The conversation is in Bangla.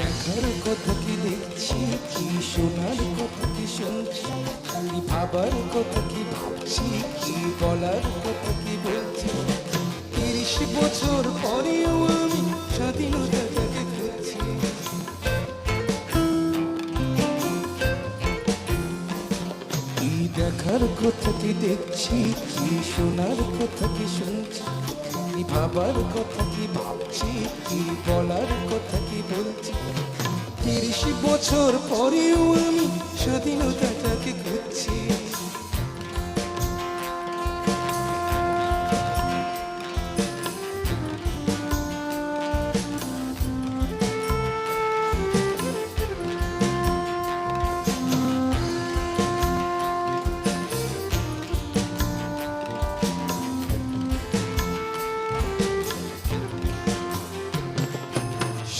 দেখার কথা কি দেখছি, কি শোনার কথা কি শুনছি, কি ভাবার কথা কি ভাবছি, কি বলার কথা কি বলছি। 30 বছর পরেও আমি স্বাধীনতাটাকে খুঁজছি। কি দেখার কথা কি দেখছি, কি শোনার কথা কি শুনছি, কি ভাবার কথা কি ভাবছি, কি বলার কথা কি বলছি। 30 বছর পরেও আমি স্বাধীনতাটাকে